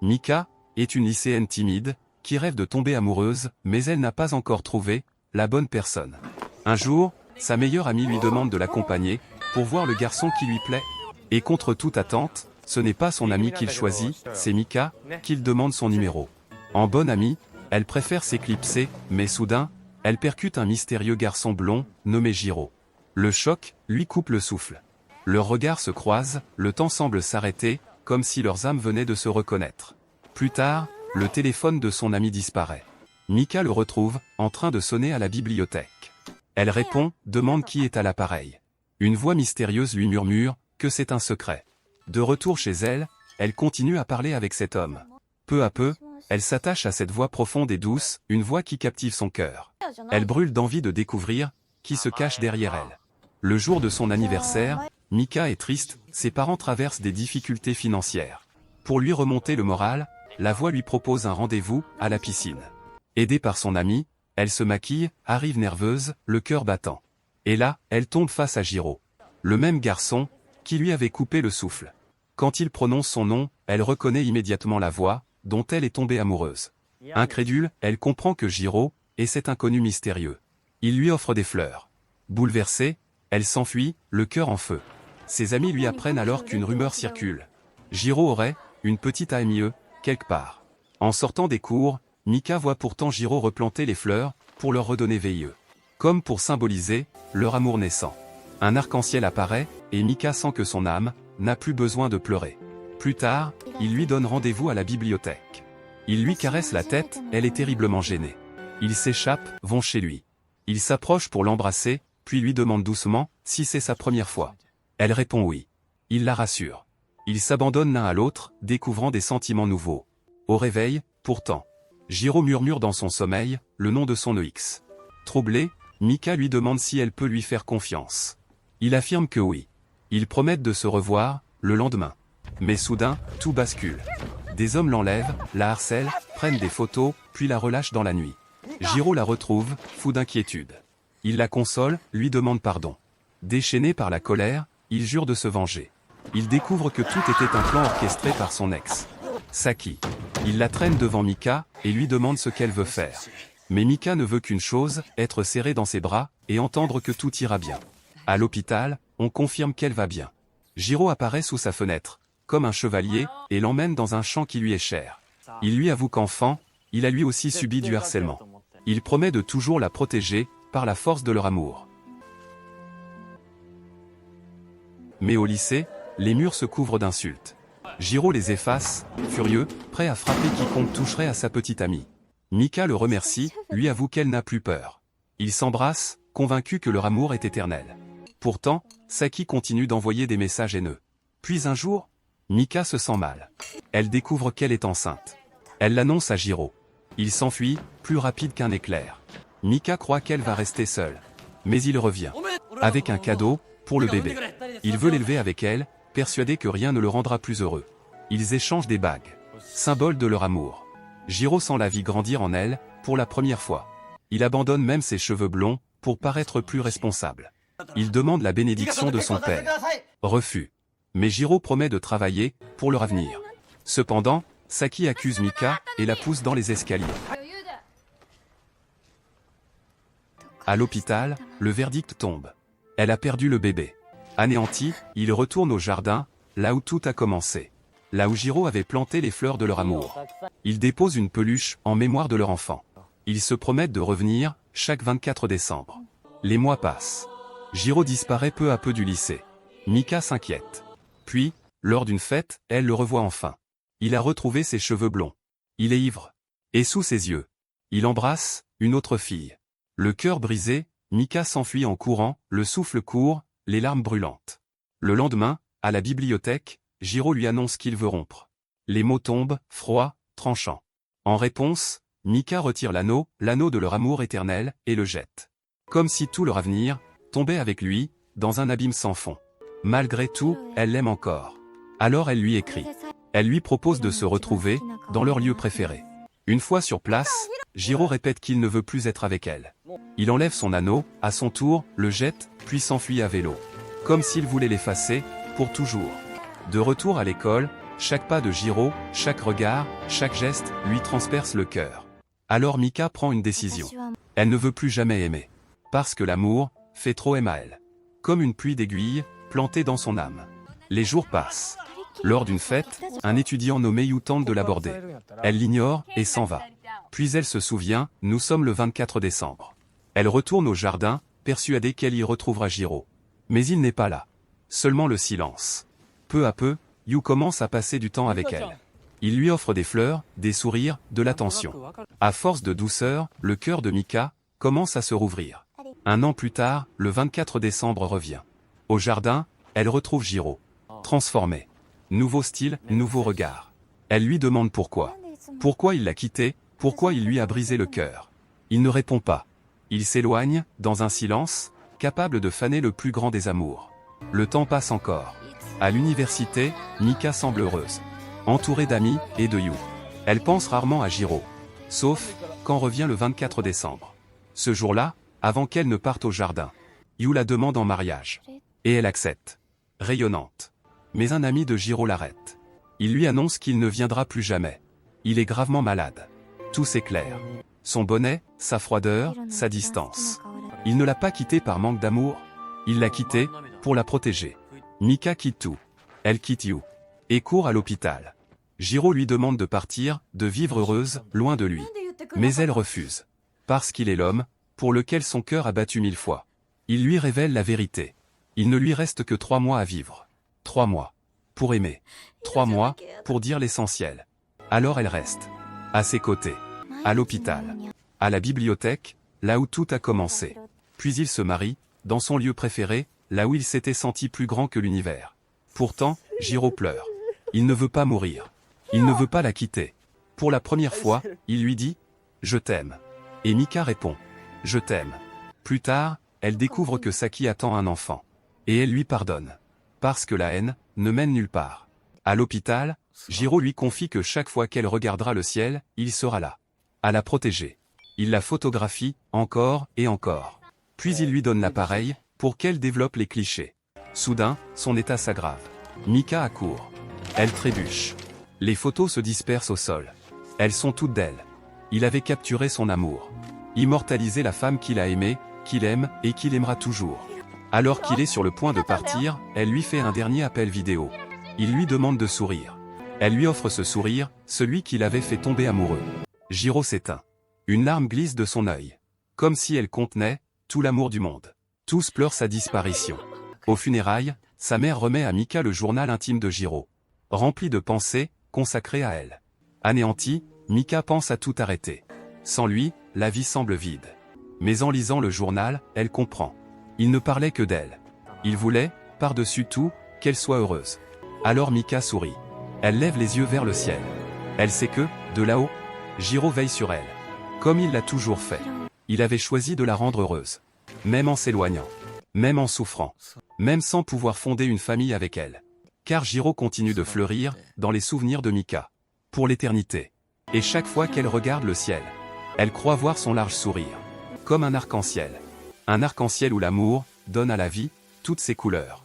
Mika est une lycéenne timide, qui rêve de tomber amoureuse, mais elle n'a pas encore trouvé la bonne personne. Un jour, sa meilleure amie lui demande de l'accompagner, pour voir le garçon qui lui plaît. Et contre toute attente, ce n'est pas son ami qu'il choisit, c'est Mika, qu'il demande son numéro. En bonne amie, elle préfère s'éclipser, mais soudain, elle percute un mystérieux garçon blond, nommé Jiro. Le choc lui coupe le souffle. Leurs regards se croisent, le temps semble s'arrêter, comme si leurs âmes venaient de se reconnaître. Plus tard, le téléphone de son ami disparaît. Mika le retrouve, en train de sonner à la bibliothèque. Elle répond, demande qui est à l'appareil. Une voix mystérieuse lui murmure que c'est un secret. De retour chez elle, elle continue à parler avec cet homme. Peu à peu, elle s'attache à cette voix profonde et douce, une voix qui captive son cœur. Elle brûle d'envie de découvrir qui se cache derrière elle. Le jour de son anniversaire, Mika est triste, ses parents traversent des difficultés financières. Pour lui remonter le moral, la voix lui propose un rendez-vous à la piscine. Aidée par son ami, elle se maquille, arrive nerveuse, le cœur battant. Et là, elle tombe face à Jiro. Le même garçon, qui lui avait coupé le souffle. Quand il prononce son nom, elle reconnaît immédiatement la voix, dont elle est tombée amoureuse. Incrédule, elle comprend que Jiro est cet inconnu mystérieux. Il lui offre des fleurs. Bouleversée, elle s'enfuit, le cœur en feu. Ses amis lui apprennent alors qu'une rumeur circule. Jiro aurait une petite amie, quelque part. En sortant des cours, Mika voit pourtant Jiro replanter les fleurs, pour leur redonner veilleux. Comme pour symboliser leur amour naissant. Un arc-en-ciel apparaît, et Mika sent que son âme n'a plus besoin de pleurer. Plus tard, il lui donne rendez-vous à la bibliothèque. Il lui caresse la tête, elle est terriblement gênée. Ils s'échappent, vont chez lui. Il s'approche pour l'embrasser, puis lui demande doucement si c'est sa première fois. Elle répond oui. Il la rassure. Ils s'abandonnent l'un à l'autre, découvrant des sentiments nouveaux. Au réveil, pourtant, Jiro murmure dans son sommeil le nom de son ex. Troublée, Mika lui demande si elle peut lui faire confiance. Il affirme que oui. Ils promettent de se revoir le lendemain. Mais soudain, tout bascule. Des hommes l'enlèvent, la harcèlent, prennent des photos, puis la relâchent dans la nuit. Jiro la retrouve, fou d'inquiétude. Il la console, lui demande pardon. Déchaîné par la colère, il jure de se venger. Il découvre que tout était un plan orchestré par son ex, Saki. Il la traîne devant Mika, et lui demande ce qu'elle veut faire. Mais Mika ne veut qu'une chose, être serrée dans ses bras, et entendre que tout ira bien. À l'hôpital, on confirme qu'elle va bien. Jiro apparaît sous sa fenêtre, comme un chevalier, et l'emmène dans un champ qui lui est cher. Il lui avoue qu'enfant, il a lui aussi subi du harcèlement. Il promet de toujours la protéger, par la force de leur amour. Mais au lycée, les murs se couvrent d'insultes. Jiro les efface, furieux, prêt à frapper quiconque toucherait à sa petite amie. Mika le remercie, lui avoue qu'elle n'a plus peur. Ils s'embrassent, convaincus que leur amour est éternel. Pourtant, Saki continue d'envoyer des messages haineux. Puis un jour, Mika se sent mal. Elle découvre qu'elle est enceinte. Elle l'annonce à Jiro. Il s'enfuit, plus rapide qu'un éclair. Mika croit qu'elle va rester seule. Mais il revient. Avec un cadeau, pour le bébé. Il veut l'élever avec elle, persuadé que rien ne le rendra plus heureux. Ils échangent des bagues. Symbole de leur amour. Jiro sent la vie grandir en elle, pour la première fois. Il abandonne même ses cheveux blonds, pour paraître plus responsable. Il demande la bénédiction de son père. Refus. Mais Jiro promet de travailler, pour leur avenir. Cependant, Saki accuse Mika, et la pousse dans les escaliers. À l'hôpital, le verdict tombe. Elle a perdu le bébé. Anéanti, il retourne au jardin, là où tout a commencé. Là où Jiro avait planté les fleurs de leur amour. Ils déposent une peluche en mémoire de leur enfant. Ils se promettent de revenir, chaque 24 décembre. Les mois passent. Jiro disparaît peu à peu du lycée. Mika s'inquiète. Puis, lors d'une fête, elle le revoit enfin. Il a retrouvé ses cheveux blonds. Il est ivre. Et sous ses yeux, il embrasse une autre fille. Le cœur brisé, Mika s'enfuit en courant, le souffle court, les larmes brûlantes. Le lendemain, à la bibliothèque, Jiro lui annonce qu'il veut rompre. Les mots tombent, froids, tranchants. En réponse, Mika retire l'anneau de leur amour éternel, et le jette. Comme si tout leur avenir tombait avec lui, dans un abîme sans fond. Malgré tout, elle l'aime encore. Alors elle lui écrit. Elle lui propose de se retrouver, dans leur lieu préféré. Une fois sur place, Jiro répète qu'il ne veut plus être avec elle. Il enlève son anneau, à son tour, le jette, puis s'enfuit à vélo. Comme s'il voulait l'effacer, pour toujours. De retour à l'école, Chaque pas de Jiro, chaque regard, chaque geste, lui transperce le cœur. Alors Mika prend une décision. Elle ne veut plus jamais aimer. Parce que l'amour fait trop elle. Comme une pluie d'aiguilles, plantée dans son âme. Les jours passent. Lors d'une fête, un étudiant nommé Yu tente de l'aborder. Elle l'ignore et s'en va. Puis elle se souvient, nous sommes le 24 décembre. Elle retourne au jardin, persuadée qu'elle y retrouvera Jiro. Mais il n'est pas là. Seulement le silence. Peu à peu, Yu commence à passer du temps avec elle. Il lui offre des fleurs, des sourires, de l'attention. À force de douceur, le cœur de Mika commence à se rouvrir. Un an plus tard, le 24 décembre revient. Au jardin, elle retrouve Jiro. Transformé. Nouveau style, nouveau regard. Elle lui demande pourquoi. Pourquoi il l'a quitté, pourquoi il lui a brisé le cœur. Il ne répond pas. Il s'éloigne, dans un silence, capable de faner le plus grand des amours. Le temps passe encore. À l'université, Mika semble heureuse. Entourée d'amis et de Yu. Elle pense rarement à Jiro. Sauf, quand revient le 24 décembre. Ce jour-là, avant qu'elle ne parte au jardin, Yu la demande en mariage. Et elle accepte. Rayonnante. Mais un ami de Jiro l'arrête. Il lui annonce qu'il ne viendra plus jamais. Il est gravement malade. Tout s'éclaire. Son bonnet, sa froideur, sa distance. Il ne l'a pas quittée par manque d'amour. Il l'a quittée pour la protéger. Mika quitte tout. Elle quitte Yu. Et court à l'hôpital. Jiro lui demande de partir, de vivre heureuse, loin de lui. Mais elle refuse. Parce qu'il est l'homme, pour lequel son cœur a battu 1000 fois. Il lui révèle la vérité. Il ne lui reste que 3 mois à vivre. 3 mois. Pour aimer. 3 mois, pour dire l'essentiel. Alors elle reste. À ses côtés. À l'hôpital. À la bibliothèque, là où tout a commencé. Puis il se marie, dans son lieu préféré, là où il s'était senti plus grand que l'univers. Pourtant, Jiro pleure. Il ne veut pas mourir. Il ne veut pas la quitter. Pour la première fois, il lui dit « Je t'aime ». Et Mika répond « Je t'aime ». Plus tard, elle découvre que Saki attend un enfant. Et elle lui pardonne. Parce que la haine ne mène nulle part. À l'hôpital, Jiro lui confie que chaque fois qu'elle regardera le ciel, il sera là. À la protéger. Il la photographie, encore et encore. Puis il lui donne l'appareil, pour qu'elle développe les clichés. Soudain, son état s'aggrave. Mika accourt. Elle trébuche. Les photos se dispersent au sol. Elles sont toutes d'elle. Il avait capturé son amour. Immortalisé la femme qu'il a aimée, qu'il aime et qu'il aimera toujours. Alors qu'il est sur le point de partir, elle lui fait un dernier appel vidéo. Il lui demande de sourire. Elle lui offre ce sourire, celui qui l'avait fait tomber amoureux. Jiro s'éteint. Une larme glisse de son œil. Comme si elle contenait tout l'amour du monde. Tous pleurent sa disparition. Aux funérailles, sa mère remet à Mika le journal intime de Jiro. Rempli de pensées, consacrées à elle. Anéantie, Mika pense à tout arrêter. Sans lui, la vie semble vide. Mais en lisant le journal, elle comprend. Il ne parlait que d'elle. Il voulait, par-dessus tout, qu'elle soit heureuse. Alors Mika sourit. Elle lève les yeux vers le ciel. Elle sait que, de là-haut, Jiro veille sur elle. Comme il l'a toujours fait. Il avait choisi de la rendre heureuse. Même en s'éloignant. Même en souffrant. Même sans pouvoir fonder une famille avec elle. Car Jiro continue de fleurir, dans les souvenirs de Mika. Pour l'éternité. Et chaque fois qu'elle regarde le ciel, elle croit voir son large sourire. Comme un arc-en-ciel. Un arc-en-ciel où l'amour donne à la vie toutes ses couleurs.